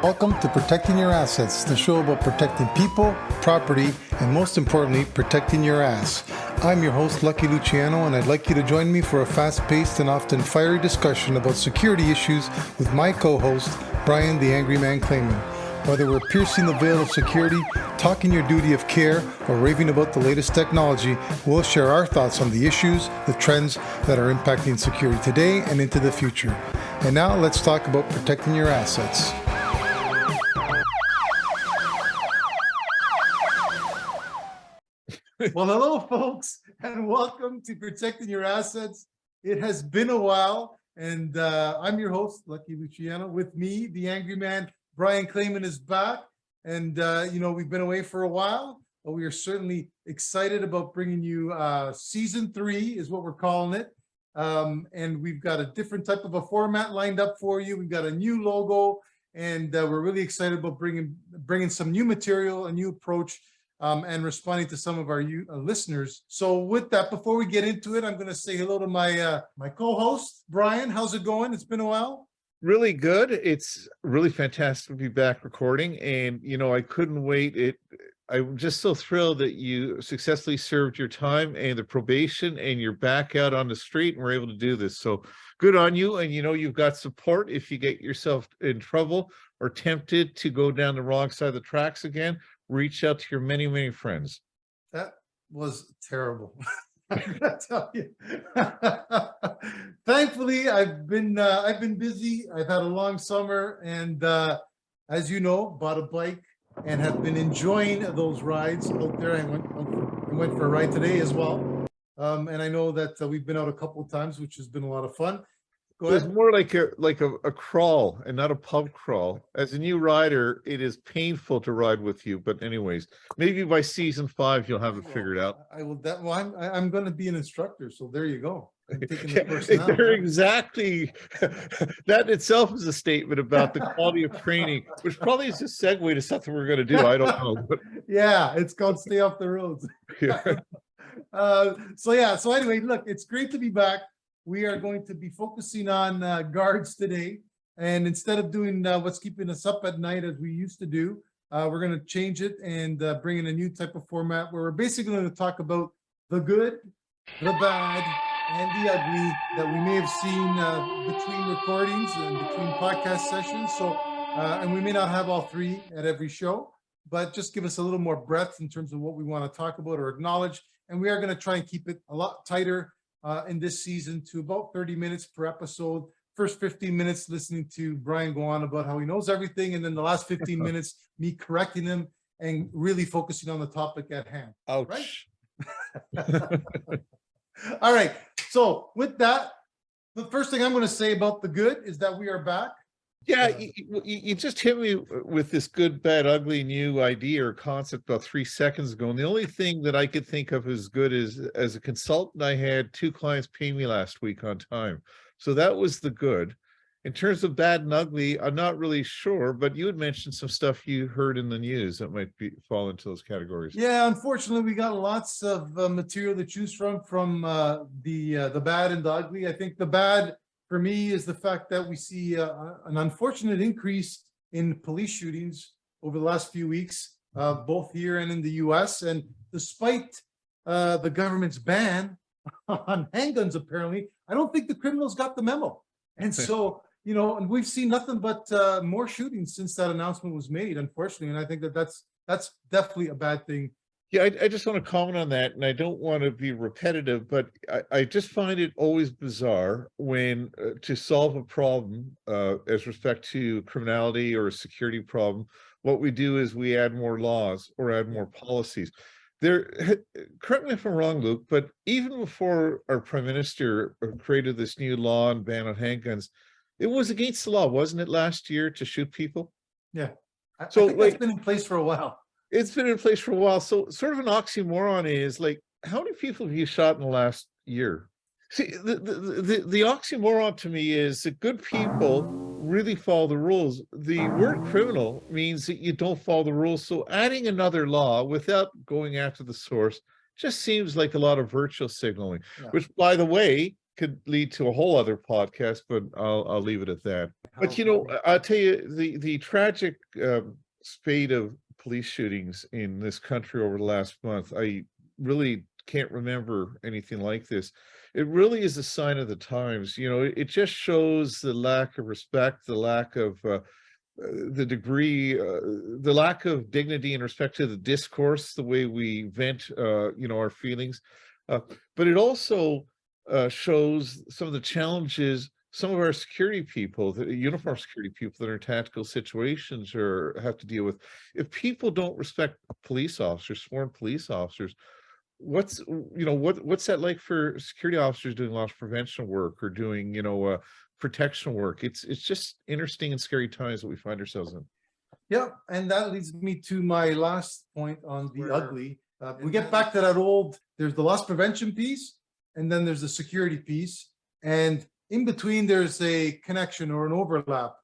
Welcome to Protecting Your Assets, the show about protecting people, property, and most importantly, protecting your ass. I'm your host, Lucky Luciano, and I'd like you to join me for a fast-paced and often fiery discussion about security issues with my co-host, Brian the Angry Man Claman. Whether we're piercing the veil of security, talking your duty of care, or raving about the latest technology, we'll share our thoughts on the issues, the trends that are impacting security today and into the future. And now let's talk about protecting your assets. Well, hello, folks, and welcome to Protecting Your Assets. It has been a while, and I'm your host, Lucky Luciano. With me, the Angry Man, Brian Claman, is back. And, we've been away for a while, but we are certainly excited about bringing you Season 3 is what we're calling it. And we've got a different type of a format lined up for you. We've got a new logo, and we're really excited about bringing some new material, a new approach, and responding to some of our listeners. So with that, before we get into it, I'm going to say hello to my co-host, Brian. How's it going? It's been a while. Really good. It's really fantastic to be back recording. And, I couldn't wait. I'm just so thrilled that you successfully served your time and the probation and you're back out on the street and we're able to do this. So good on you. And, you've got support if you get yourself in trouble or tempted to go down the wrong side of the tracks again. Reach out to your many, many friends. That was terrible. I'm gonna tell you. Thankfully, I've been busy. I've had a long summer, and as you know, bought a bike and have been enjoying those rides out there. I went for a ride today as well, and I know that we've been out a couple of times, which has been a lot of fun. It was more like a crawl and not a pub crawl. As a new rider, it is painful to ride with you. But anyways, maybe by season 5 you'll have it figured out. I will. I'm going to be an instructor, so there you go. I'm taking the course now. They're exactly that itself is a statement about the quality of training, which probably is a segue to something we're going to do. I don't know. But... Yeah, it's called Stay Off the Roads. Yeah. So anyway, look, it's great to be back. We are going to be focusing on guards today. And instead of doing what's keeping us up at night as we used to do, we're going to change it and bring in a new type of format where we're basically going to talk about the good, the bad, and the ugly that we may have seen between recordings and between podcast sessions. So, and we may not have all three at every show, but just give us a little more breadth in terms of what we want to talk about or acknowledge. And we are going to try and keep it a lot tighter in this season to about 30 minutes per episode. First 15 minutes listening to Brian go on about how he knows everything, and then the last 15 minutes me correcting him and really focusing on the topic at hand. Ouch. Right? All right. So with that, the first thing I'm going to say about the good is that we are back. Yeah, you just hit me with this good, bad, ugly new idea or concept about 3 seconds ago. And the only thing that I could think of as good is, as a consultant, I had 2 clients pay me last week on time. So that was the good. In terms of bad and ugly, I'm not really sure, but you had mentioned some stuff you heard in the news that might fall into those categories. Yeah, unfortunately, we got lots of material to choose from the bad and the ugly. I think the bad for me is the fact that we see an unfortunate increase in police shootings over the last few weeks, both here and in the US. And despite the government's ban on handguns, apparently, I don't think the criminals got the memo. And so, and we've seen nothing but more shootings since that announcement was made, unfortunately. And I think that that's definitely a bad thing. Yeah, I just want to comment on that, and I don't want to be repetitive, but I just find it always bizarre when to solve a problem as respect to criminality or a security problem, what we do is we add more laws or add more policies. Correct me if I'm wrong, Luke, but even before our Prime Minister created this new law and ban on handguns, it was against the law, wasn't it, last year to shoot people? Yeah, I think that's been in place for a while. It's been in place for a while. So sort of an oxymoron is like, how many people have you shot in the last year? See, the oxymoron to me is that good people really follow the rules. The word criminal means that you don't follow the rules. So adding another law without going after the source just seems like a lot of virtual signaling, which, by the way, could lead to a whole other podcast, but I'll leave it at that. But I'll tell you the tragic spate of police shootings in this country over the last month. I really can't remember anything like this. It really is a sign of the times. It just shows the lack of respect, the lack of the degree, the lack of dignity in respect to the discourse, the way we vent, our feelings. But it also shows some of the challenges some of our security people, the uniform security people that are in tactical situations or have to deal with. If people don't respect police officers, sworn police officers, what's that like for security officers doing loss prevention work or doing protection work? It's just interesting and scary times that we find ourselves in. Yeah, and that leads me to my last point on the ugly. We get back to that old, there's the loss prevention piece, and then there's the security piece. And in between, there's a connection or an overlap.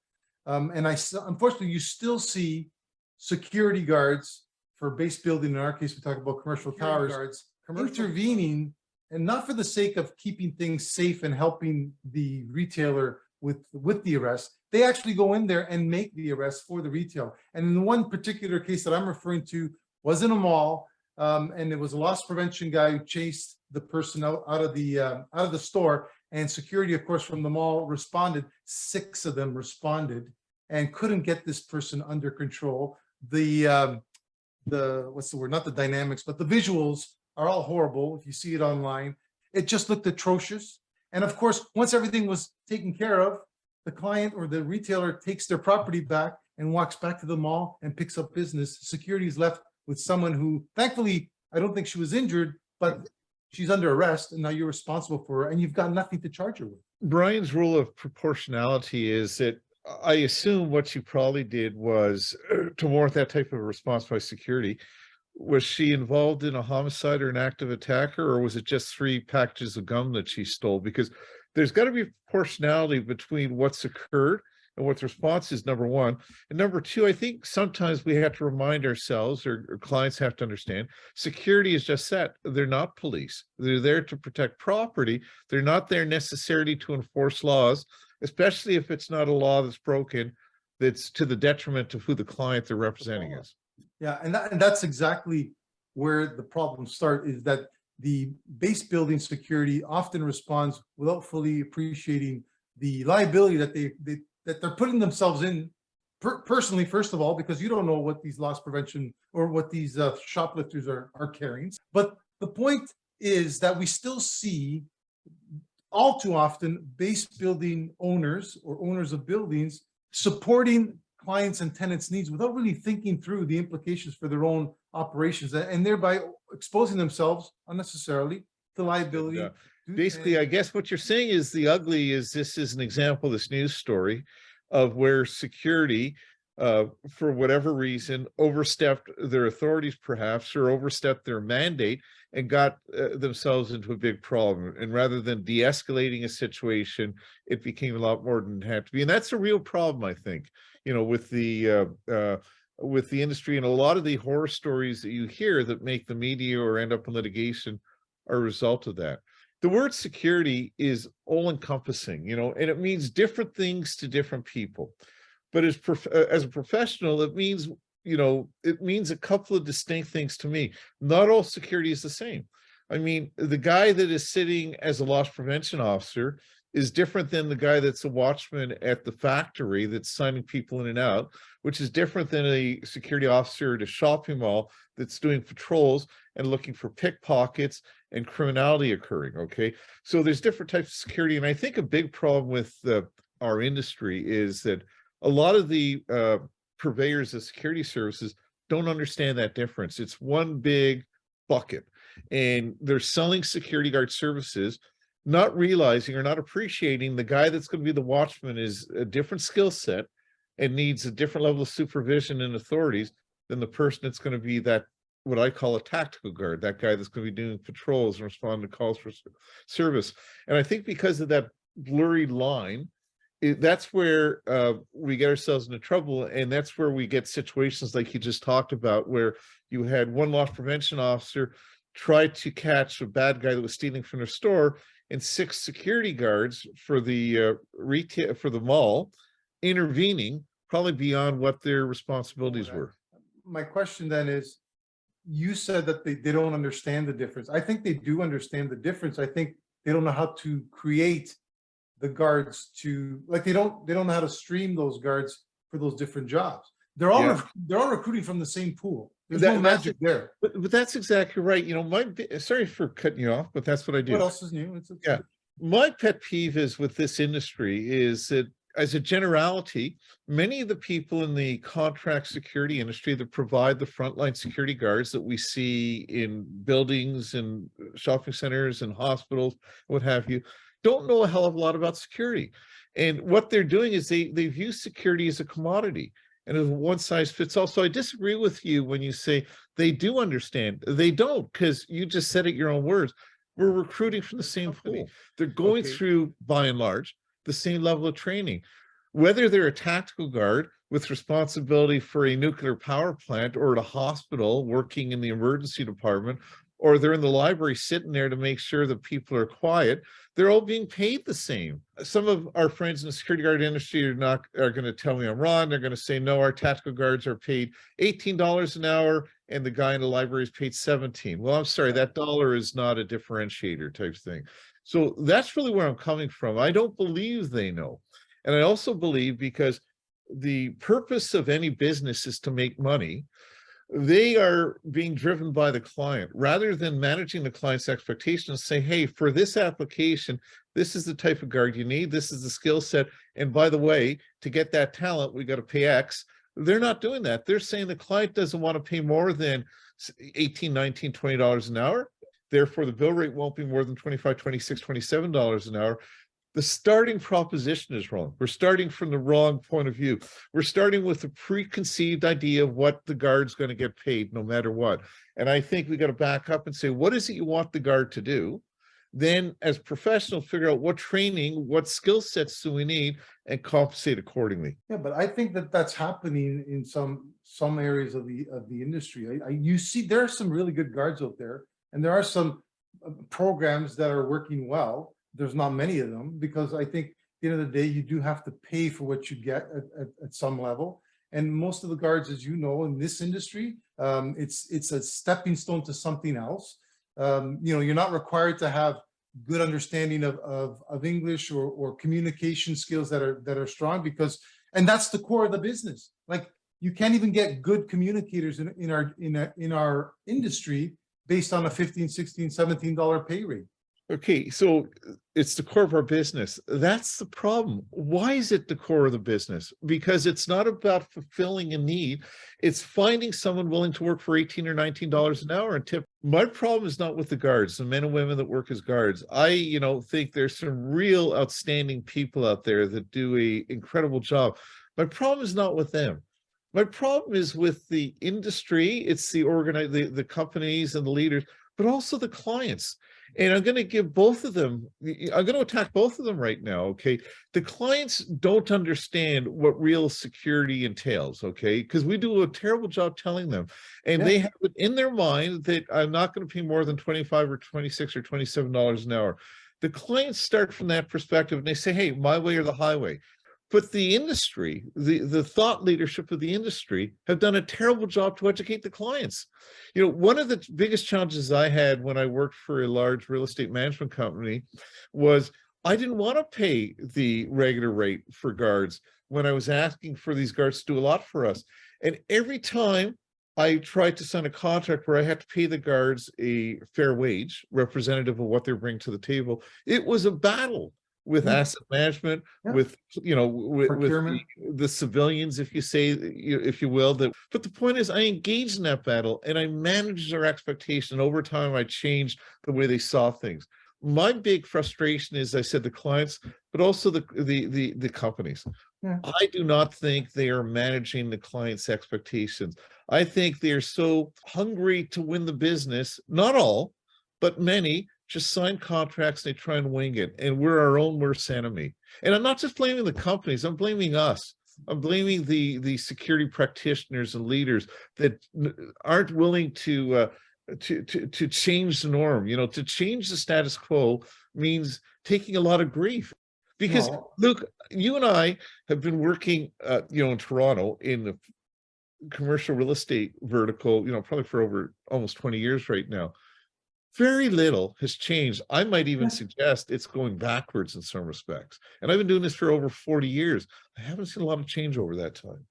And unfortunately, you still see security guards for base building. In our case, we talk about commercial towers, guards intervening, and not for the sake of keeping things safe and helping the retailer with the arrest. They actually go in there and make the arrest for the retailer. And in the one particular case that I'm referring to was in a mall, and it was a loss prevention guy who chased the person out of the store. And security, of course, from the mall responded. 6 of them responded and couldn't get this person under control. The what's the word? Not the dynamics, but the visuals are all horrible. If you see it online, it just looked atrocious. And of course, once everything was taken care of, the client or the retailer takes their property back and walks back to the mall and picks up business. Security is left with someone who, thankfully, I don't think she was injured, but she's under arrest, and now you're responsible for her, and you've got nothing to charge her with. Brian's rule of proportionality is that I assume what she probably did was to warrant that type of response by security. Was she involved in a homicide or an active attacker, or was it just 3 packages of gum that she stole? Because there's got to be proportionality between what's occurred and what the response is, number one. And number two, I think sometimes we have to remind ourselves, or clients have to understand, security is just that. They're not police. They're there to protect property. They're not there necessarily to enforce laws, especially if it's not a law that's broken, that's to the detriment of who the client they're representing is. Yeah, and that's exactly where the problems start, is that the base building security often responds without fully appreciating the liability that they're putting themselves in personally, first of all, because you don't know what these loss prevention or what these shoplifters are carrying. But the point is that we still see all too often base building owners or owners of buildings supporting clients and tenants' needs without really thinking through the implications for their own operations, and thereby exposing themselves unnecessarily to liability. Basically, I guess what you're saying is the ugly is this is an example, this news story of where security, for whatever reason, overstepped their authorities perhaps, or overstepped their mandate and got themselves into a big problem. And rather than de-escalating a situation, it became a lot more than it had to be. And that's a real problem, I think, with the industry, and a lot of the horror stories that you hear that make the media or end up in litigation are a result of that. The word security is all encompassing, and it means different things to different people. But as a professional, it means, it means a couple of distinct things to me. Not all security is the same. I mean, the guy that is sitting as a loss prevention officer is different than the guy that's a watchman at the factory that's signing people in and out, which is different than a security officer at a shopping mall that's doing patrols and looking for pickpockets and criminality occurring, okay? So there's different types of security, and I think a big problem with our industry is that a lot of the purveyors of security services don't understand that difference. It's one big bucket, and they're selling security guard services, not realizing or not appreciating the guy that's going to be the watchman is a different skill set and needs a different level of supervision and authorities than the person that's going to be that, what I call a tactical guard, that guy that's going to be doing patrols and responding to calls for service. And I think because of that blurry line, that's where we get ourselves into trouble. And that's where we get situations like you just talked about, where you had one loss prevention officer try to catch a bad guy that was stealing from their store, and 6 security guards for the retail, for the mall, intervening probably beyond what their responsibilities were. My question then is, you said that they don't understand the difference. I think they do understand the difference. I think they don't know how to create the guards to, like, they don't know how to stream those guards for those different jobs. They're all Yeah. they're all recruiting from the same pool. There's That- no that's magic there. But that's exactly right. You know, sorry for cutting you off, but that's what I do. What else is new? Yeah. My pet peeve is with this industry is that, as a generality, many of the people in the contract security industry that provide the frontline security guards that we see in buildings and shopping centers and hospitals, what have you, don't know a hell of a lot about security. And what they're doing is they view security as a commodity and as one size fits all. So I disagree with you when you say they do understand. They don't, because you just said it your own words. We're recruiting from the same pool. They're going through, by and large, the same level of training. Whether they're a tactical guard with responsibility for a nuclear power plant, or at a hospital working in the emergency department, or they're in the library sitting there to make sure that people are quiet, they're all being paid the same. Some of our friends in the security guard industry are going to tell me I'm wrong. They're going to say, no, our tactical guards are paid $18 an hour and the guy in the library is paid 17. Well, I'm sorry, that dollar is not a differentiator type thing. So that's really where I'm coming from. I don't believe they know. And I also believe, because the purpose of any business is to make money, they are being driven by the client rather than managing the client's expectations. Say, hey, for this application, this is the type of guard you need. This is the skill set. And by the way, to get that talent, we got to pay X. They're not doing that. They're saying the client doesn't want to pay more than $18, $19, $20 an hour. Therefore, the bill rate won't be more than $25, $26, $27 an hour. The starting proposition is wrong. We're starting from the wrong point of view. We're starting with a preconceived idea of what the guard's going to get paid no matter what. And I think we got to back up and say, what is it you want the guard to do? Then, as professionals, figure out what training, what skill sets do we need, and compensate accordingly. Yeah, but I think that that's happening in some areas of the industry. You see, there are some really good guards out there, and there are some programs that are working well. There's not many of them, because I think at the end of the day, you do have to pay for what you get at some level. And most of the guards, as you know, in this industry, it's a stepping stone to something else. You're not required to have good understanding of English or communication skills that are strong, because, and that's the core of the business. Like, you can't even get good communicators in our industry based on a $15, $16, $17 pay rate. Okay, so it's the core of our business. That's the problem. Why is it the core of the business? Because it's not about fulfilling a need. It's finding someone willing to work for $18 or $19 an hour and tip. My problem is not with the guards, the men and women that work as guards. I, think there's some real outstanding people out there that do an incredible job. My problem is not with them. My problem is with the industry. It's the companies and the leaders, but also the clients. And I'm going to give both of them, I'm going to attack both of them right now, okay? The clients don't understand what real security entails, okay? Because we do a terrible job telling them. And they have it in their mind that I'm not going to pay more than $25 or $26 or $27 an hour. The clients start from that perspective and they say, hey, my way or the highway. But the industry, the thought leadership of the industry have done a terrible job to educate the clients. One of the biggest challenges I had when I worked for a large real estate management company was I didn't want to pay the regular rate for guards when I was asking for these guards to do a lot for us. And every time I tried to sign a contract where I had to pay the guards a fair wage, representative of what they bring to the table, it was a battle with asset management, with the civilians, if you will. But the point is, I engaged in that battle and I managed their expectation. Over time, I changed the way they saw things. My big frustration is, I said, the clients, but also the companies. I do not think they are managing the client's expectations. I think they are so hungry to win the business. Not all, but many just sign contracts, they try and wing it, and we're our own worst enemy. And I'm not just blaming the companies, I'm blaming us. I'm blaming the security practitioners and leaders that aren't willing to to change the norm. You know, to change the status quo means taking a lot of grief. Because No, Luke, you and I have been working, you know, in Toronto in the commercial real estate vertical, you know, probably for over almost 20 years right now. Very little has changed. I might even suggest it's going backwards in some respects. And I've been doing this for over 40 years. I haven't seen a lot of change over that time.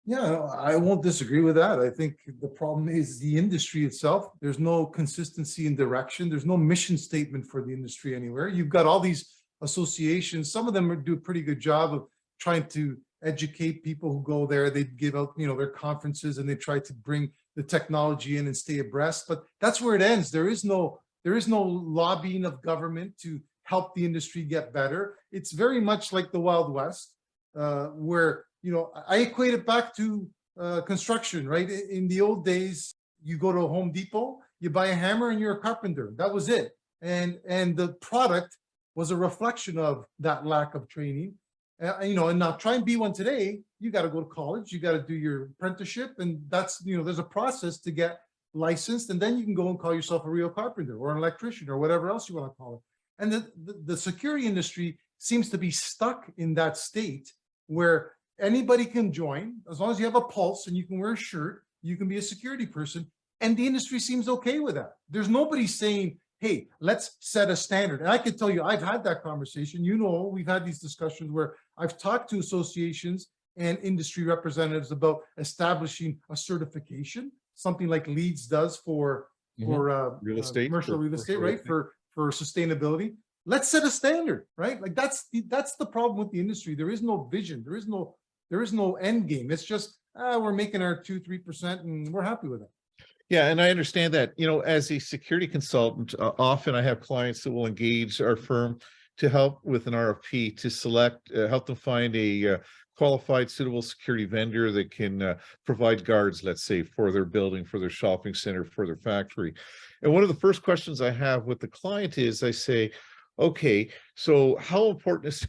yeah, no, I won't disagree with that. I think the problem is the industry itself. There's no consistency in direction. There's no mission statement for the industry anywhere. You've got all these associations. Some of them do a pretty good job of trying to educate people who go there. They give out, you know, their conferences, and they try to bring the technology in and stay abreast. But that's where it ends. There is no lobbying of government to help the industry get better. It's very much like the Wild West, where, you know, I equate it back to construction, right? In the old days, you go to a Home Depot, you buy a hammer, and you're a carpenter. That was it. And the product was a reflection of that lack of training. You know, and now try and be one today. You got to go to college, you got to do your apprenticeship, and that's, you know, there's a process to get licensed, and then you can go and call yourself a real carpenter or an electrician or whatever else you want to call it. And the security industry seems to be stuck in that state where anybody can join as long as you have a pulse and you can wear a shirt, you can be a security person, and the industry seems okay with that. There's nobody saying, hey, let's set a standard. And I can tell you, I've had that conversation. You know, we've had these discussions where I've talked to associations and industry representatives about establishing a certification, something like Leeds does for Real estate, commercial real estate, right? For sustainability. Let's set a standard, right? Like that's the problem with the industry. There is no vision. There is no end game. It's just we're making our 2-3% and we're happy with it. Yeah, and I understand that. You know, as a security consultant, often I have clients that will engage our firm to help with an RFP to select, help them find a qualified, suitable security vendor that can provide guards, let's say, for their building, for their shopping center, for their factory. And one of the first questions I have with the client is, I say, okay, so how important is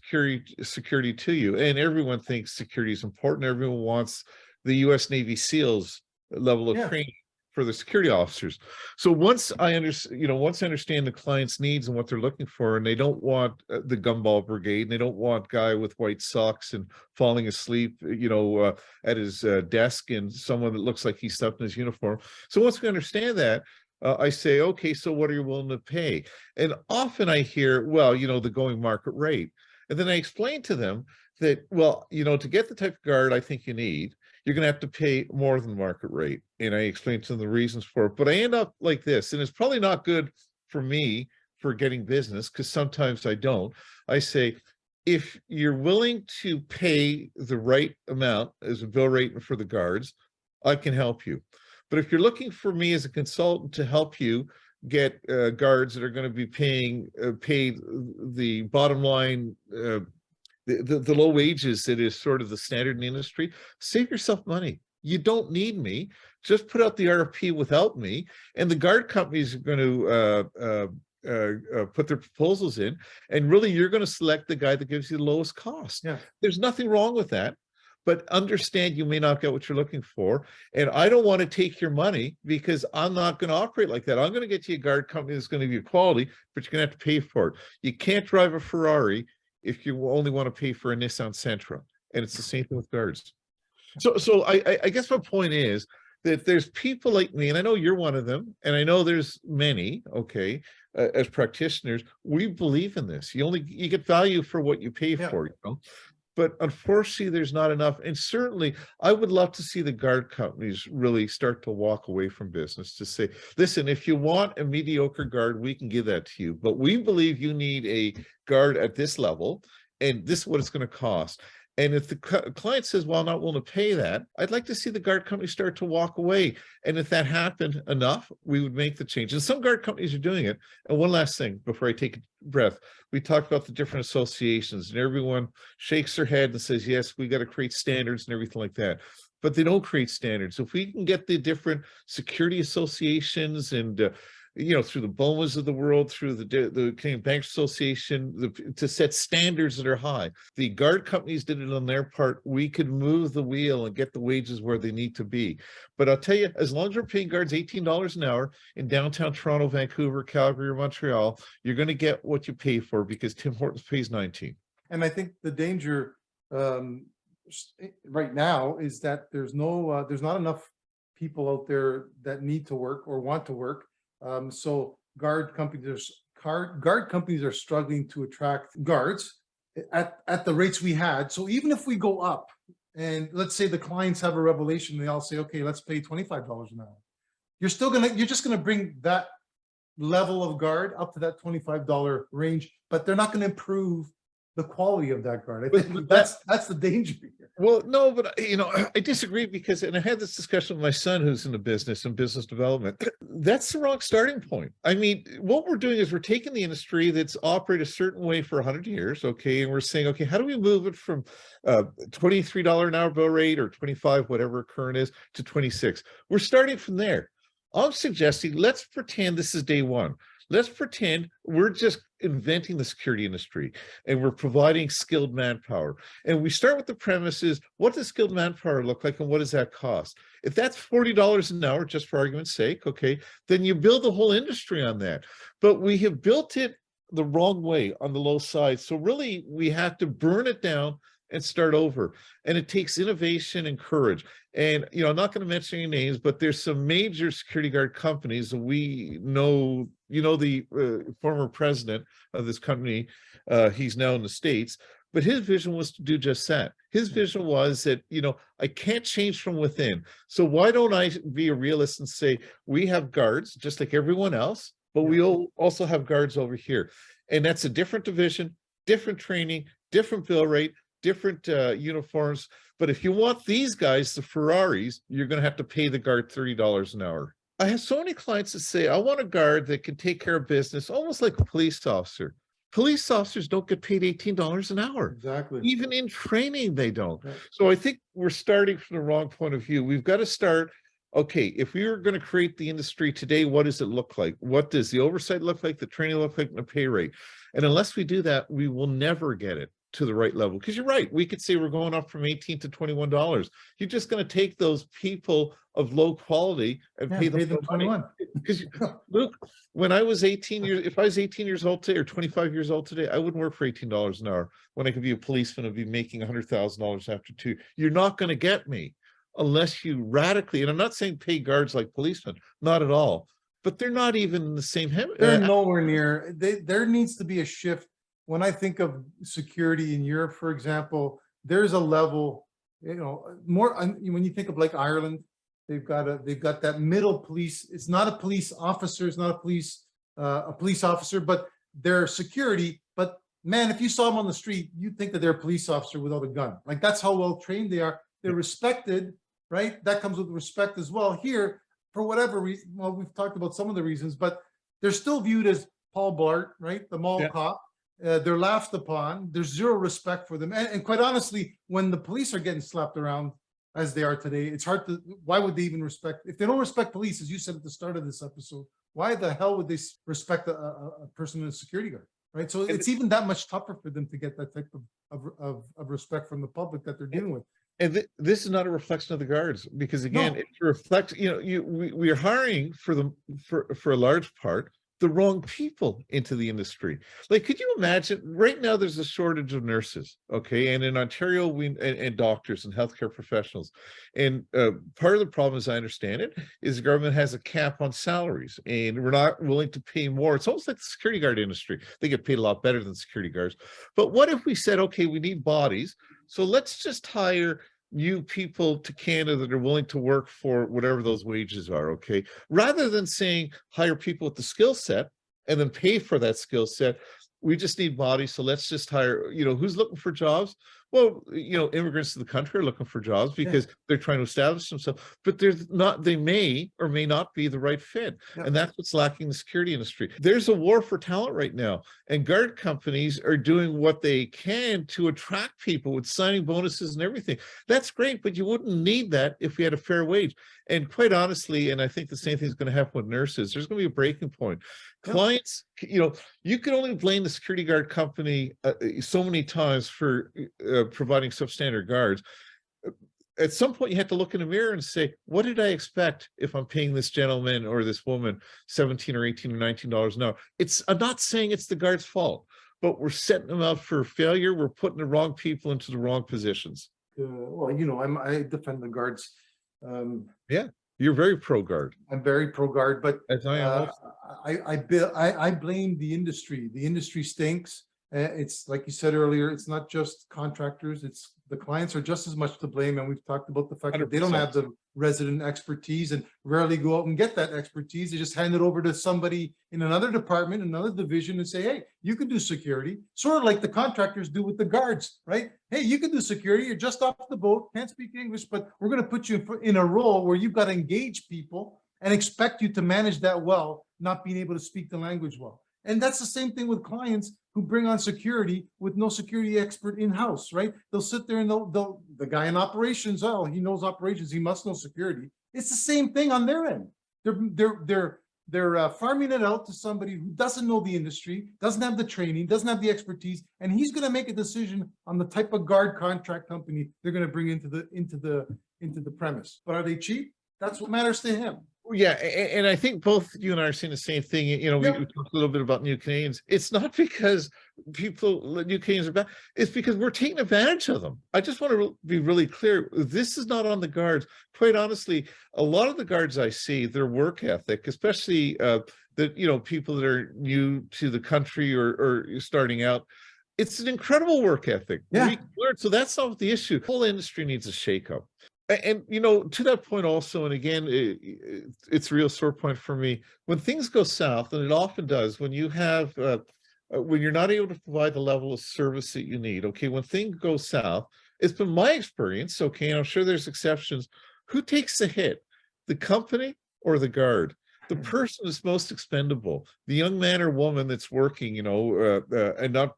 security to you? And everyone thinks security is important. Everyone wants the U.S. Navy SEALs level of training for the security officers. So once I understand, you know, once I understand the client's needs and what they're looking for, and they don't want the gumball brigade, and they don't want guy with white socks and falling asleep, you know, at his desk, and someone that looks like he's stuffed in his uniform. So once we understand that, I say, okay, so what are you willing to pay? And often I hear, well, you know, the going market rate. And then I explain to them that, well, you know, to get the type of guard I think you need, you're going to have to pay more than market rate. And I explain to them the reasons for it. But I end up like this, and it's probably not good for me for getting business, because sometimes I don't. I say, if you're willing to pay the right amount as a bill rate for the guards, I can help you. But if you're looking for me as a consultant to help you get guards that are going to be paid the bottom line, the low wages that is sort of the standard in the industry, save yourself money. You don't need me. Just put out the RFP without me, and the guard companies are going to put their proposals in, and really you're going to select the guy that gives you the lowest cost. Yeah. There's nothing wrong with that, but understand you may not get what you're looking for. And I don't want to take your money, because I'm not going to operate like that. I'm going to get you a guard company that's going to give you quality, but you're going to have to pay for it. You can't drive a Ferrari if you only want to pay for a Nissan Sentra. And it's the same thing with guards. So I guess my point is that there's people like me, and I know you're one of them, and I know there's many, okay, as practitioners, we believe in this. You get value for what you pay for, you know. But unfortunately, there's not enough. And certainly, I would love to see the guard companies really start to walk away from business, to say, listen, if you want a mediocre guard, we can give that to you. But we believe you need a guard at this level, and this is what it's going to cost. And if the client says, well, I'm not willing to pay that, I'd like to see the guard company start to walk away. And if that happened enough, we would make the change. And some guard companies are doing it. And one last thing before I take a breath, we talked about the different associations, and everyone shakes their head and says, yes, we got to create standards and everything like that. But they don't create standards. If we can get the different security associations and through the BOMAs of the world, through the Canadian Bankers Association, to set standards that are high. The guard companies did it on their part. We could move the wheel and get the wages where they need to be. But I'll tell you, as long as we're paying guards $18 an hour in downtown Toronto, Vancouver, Calgary, or Montreal, you're going to get what you pay for, because Tim Hortons pays 19. And I think the danger right now is that there's not enough people out there that need to work or want to work. So guard companies are struggling to attract guards at the rates we had. So even if we go up, and let's say the clients have a revelation, they all say, okay, let's pay $25 an hour. You're just gonna bring that level of guard up to that $25 range, but they're not gonna improve the quality of that guard. I think that's the danger here. Well, no, but I disagree, because, and I had this discussion with my son who's in the business and business development. That's the wrong starting point. I mean, what we're doing is we're taking the industry that's operated a certain way for 100 years, okay, and we're saying, okay, how do we move it from $23 an hour bill rate, or 25, whatever current is, to 26? We're starting from there. I'm suggesting, let's pretend this is day one. Let's pretend we're just inventing the security industry and we're providing skilled manpower. And we start with the premises, what does skilled manpower look like and what does that cost? If that's $40 an hour, just for argument's sake, okay, then you build the whole industry on that. But we have built it the wrong way, on the low side. So really we have to burn it down and start over. And it takes innovation and courage. And, I'm not going to mention any names, but there's some major security guard companies that we know, the former president of this company, he's now in the States, but his vision was to do just that. His vision was that, I can't change from within. So why don't I be a realist and say, we have guards just like everyone else, but we also have guards over here. And that's a different division, different training, different bill rate, different uniforms. But if you want these guys, the Ferraris, you're going to have to pay the guard $30 an hour. I have so many clients that say, I want a guard that can take care of business, almost like a police officer. Police officers don't get paid $18 an hour. Exactly. Even in training, they don't. Right. So I think we're starting from the wrong point of view. We've got to start, okay, if we were going to create the industry today, what does it look like? What does the oversight look like, the training look like, and the pay rate? And unless we do that, we will never get it to the right level. Because you're right, we could say we're going up from $18 to $21. You're just going to take those people of low quality and pay them 21. Because Luke, when I was 18 years, if I was 18 years old today or 25 years old today, I wouldn't work for $18 an hour when I could be a policeman and be making $100,000 after 2. You're not going to get me unless you radically, and I'm not saying pay guards like policemen, not at all, but they're not even in the same. They're nowhere near. There needs to be a shift. When I think of security in Europe, for example, there's a level, more when you think of like Ireland, they've got that middle police. It's not a police officer, it's not a police officer, but they're security. But man, if you saw them on the street, you'd think that they're a police officer without a gun. Like that's how well trained they are. They're respected, right? That comes with respect as well. Here, for whatever reason, well, we've talked about some of the reasons, but they're still viewed as Paul Blart, right? The mall cop. They're laughed upon. There's zero respect for them. And quite honestly, when the police are getting slapped around as they are today, it's hard to, why would they even respect, if they don't respect police, as you said at the start of this episode, why the hell would they respect a person in a security guard, right? So it's even that much tougher for them to get that type of respect from the public that they're dealing with. And this is not a reflection of the guards, because again, it reflects, we are hiring for a large part the wrong people into the industry. Like, could you imagine right now there's a shortage of nurses, okay? And in Ontario, and doctors and healthcare professionals. And part of the problem, as I understand it, is the government has a cap on salaries and we're not willing to pay more. It's almost like the security guard industry. They get paid a lot better than security guards. But what if we said, okay, we need bodies, so let's just hire new people to Canada that are willing to work for whatever those wages are, okay? Rather than saying hire people with the skill set and then pay for that skill set, we just need bodies, so let's just hire, who's looking for jobs? Well, immigrants to the country are looking for jobs Yeah, because they're trying to establish themselves, but they may or may not be the right fit. yeah, And that's what's lacking in the security industry. There's a war for talent right now, and guard companies are doing what they can to attract people with signing bonuses and everything. That's great, but you wouldn't need that if we had a fair wage. And quite honestly, and I think the same thing is going to happen with nurses, there's going to be a breaking point. yeah. Clients, you can only blame the security guard company so many times for providing substandard guards. At some point, you have to look in the mirror and say, what did I expect if I'm paying this gentleman or this woman 17 or 18 or $19 an hour? I'm not saying it's the guard's fault, but we're setting them up for failure. We're putting the wrong people into the wrong positions. Well, I defend the guards. Yeah, you're very pro-guard. I'm very pro-guard, but As I am also. I blame the industry. The industry stinks. It's like you said earlier, it's not just contractors, it's the clients are just as much to blame. And we've talked about the fact that they don't 100%. have the resident expertise and rarely go out and get that expertise. They just hand it over to somebody in another department, another division, and say, hey, you can do security. Sort of like the contractors do with the guards, right? Hey, you can do security. You're just off the boat, can't speak English, but we're going to put you in a role where you've got to engage people and expect you to manage that well, not being able to speak the language well. And that's the same thing with clients who bring on security with no security expert in-house, right? They'll sit there and the guy in operations, oh, he knows operations, he must know security. It's the same thing on their end. They're farming it out to somebody who doesn't know the industry, doesn't have the training, doesn't have the expertise, and he's going to make a decision on the type of guard contract company they're going to bring into the premise. But are they cheap? That's what matters to him. Yeah, and I think both you and I are saying the same thing. We talked a little bit about new Canadians. It's not because new Canadians are bad. It's because we're taking advantage of them. I just want to be really clear. This is not on the guards. Quite honestly, a lot of the guards I see, their work ethic, especially people that are new to the country or starting out, it's an incredible work ethic. Yeah. So that's not the issue. The whole industry needs a shakeup. And, to that point also, and again, it's a real sore point for me, when things go south, and it often does, when you have, when you're not able to provide the level of service that you need, okay, when things go south, it's been my experience, okay, I'm sure there's exceptions, who takes the hit, the company or the guard? The person is most expendable, the young man or woman that's working, and not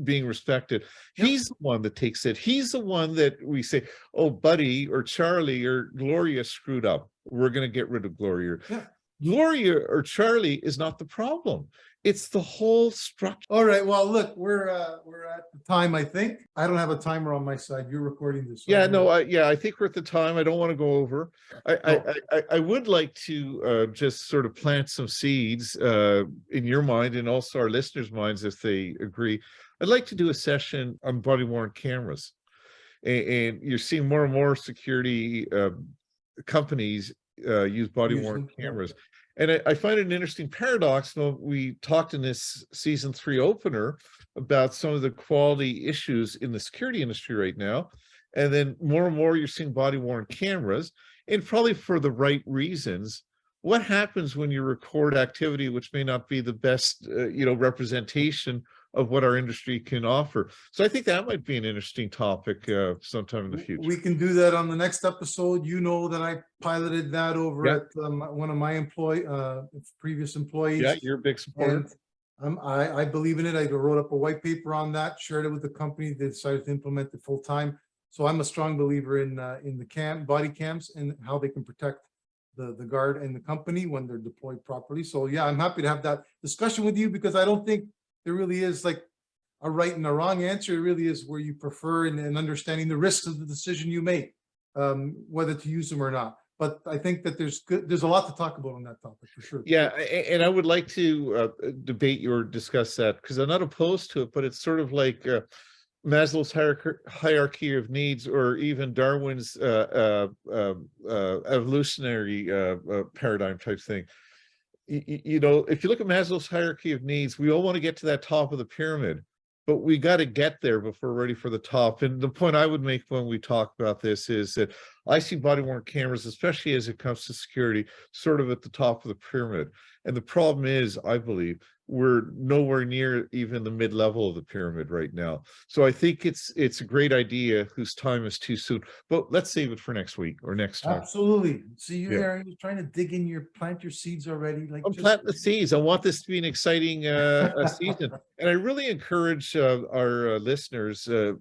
being respected. He's the one that takes it. He's the one that we say, oh, Buddy or Charlie or Gloria screwed up. We're going to get rid of Gloria. Yeah. Gloria or Charlie is not the problem. It's the whole structure. All right. Well, look, we're at the time, I think. I don't have a timer on my side. You're recording this. Yeah, no, I think we're at the time. I don't want to go over. I would like to just sort of plant some seeds in your mind and also our listeners' minds if they agree. I'd like to do a session on body-worn cameras. And you're seeing more and more security companies use body-worn cameras. And I find it an interesting paradox. We talked in this season 3 opener about some of the quality issues in the security industry right now. And then more and more you're seeing body-worn cameras, and probably for the right reasons. What happens when you record activity which may not be the best representation of what our industry can offer? So I think that might be an interesting topic sometime in the future. We can do that on the next episode. You know that I piloted that over at one of my previous employees. Yeah, you're a big supporter. And I believe in it. I wrote up a white paper on that, shared it with the company. They decided to implement it full time. So I'm a strong believer in the body cams and how they can protect the guard and the company when they're deployed properly. So yeah, I'm happy to have that discussion with you, because I don't think there really is like a right and a wrong answer. It really is where you prefer and understanding the risks of the decision you make, whether to use them or not. But I think that there's a lot to talk about on that topic for sure. Yeah, and I would like to debate or discuss that, because I'm not opposed to it, but it's sort of like Maslow's hierarchy of needs, or even Darwin's evolutionary paradigm type thing. If you look at Maslow's hierarchy of needs, we all want to get to that top of the pyramid, but we got to get there before we're ready for the top. And the point I would make when we talk about this is that I see body-worn cameras, especially as it comes to security, sort of at the top of the pyramid. And the problem is, I believe, we're nowhere near even the mid-level of the pyramid right now. So I think it's a great idea whose time is too soon, but let's save it for next week or next time. Absolutely. See you Yeah. there. You're trying to dig in plant your seeds already. Like I'm just planting the seeds. I want this to be an exciting season, and I really encourage our listeners to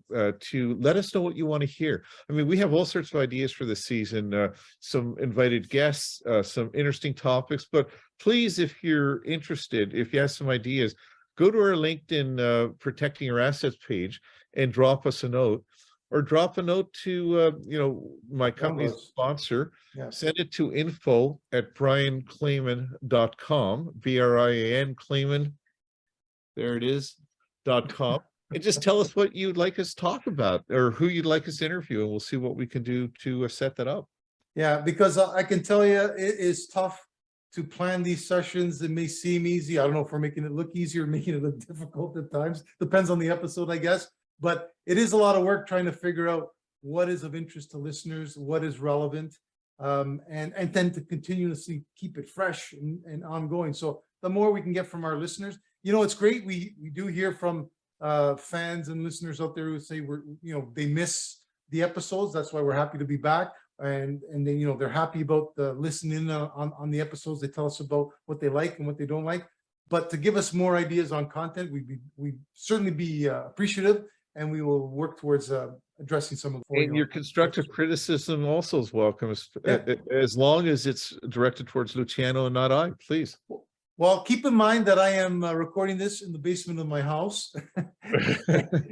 let us know what you want to hear. I mean, we have all sorts of ideas for this season, some invited guests, some interesting topics. But please, if you're interested, if you have some ideas, go to our LinkedIn Protecting Your Assets page and drop us a note, or drop a note to my company's sponsor. Yeah. Send it to info@brianclaman.com, BRIAN Claman, there it is, .com, and just tell us what you'd like us to talk about or who you'd like us to interview, and we'll see what we can do to set that up. Yeah, because I can tell you, it is tough to plan these sessions. It may seem easy. I don't know if we're making it look easier, making it look difficult at times. Depends on the episode, I guess. But it is a lot of work trying to figure out what is of interest to listeners, what is relevant, and then to continuously keep it fresh and ongoing. So the more we can get from our listeners, it's great. We do hear from fans and listeners out there who say they miss the episodes. That's why we're happy to be back. And then they're happy about listening on the episodes. They tell us about what they like and what they don't like. But to give us more ideas on content, we'd certainly be appreciative, and we will work towards addressing some of the. And your constructive criticism also is welcome, as long as it's directed towards Luciano and not I, please. Well, keep in mind that I am recording this in the basement of my house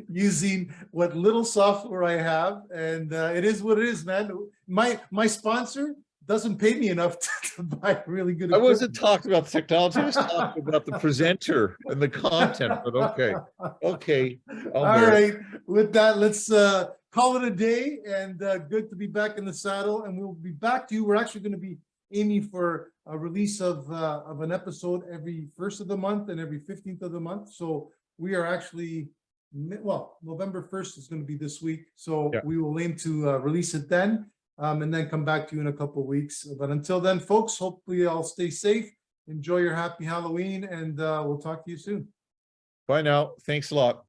using what little software I have, and it is what it is, man. My sponsor doesn't pay me enough to buy really good equipment. I wasn't talking about the technology. I was talking about the presenter and the content, but okay. All right. With that, let's call it a day, and good to be back in the saddle, and we'll be back to you. We're actually going to be aiming for a release of an episode every 1st of the month and every 15th of the month. So we are actually, November 1st is going to be this week. So we will aim to release it then, and then come back to you in a couple of weeks. But until then, folks, hopefully I'll stay safe. Enjoy your happy Halloween, and we'll talk to you soon. Bye now. Thanks a lot.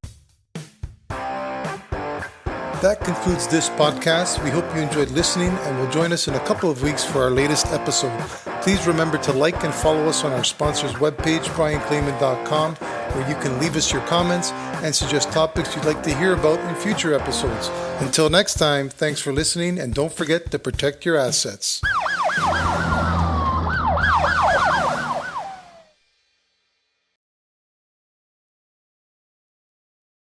That concludes this podcast. We hope you enjoyed listening, and will join us in a couple of weeks for our latest episode. Please remember to like and follow us on our sponsor's webpage, brianclaman.com, where you can leave us your comments and suggest topics you'd like to hear about in future episodes. Until next time, thanks for listening, and don't forget to protect your assets.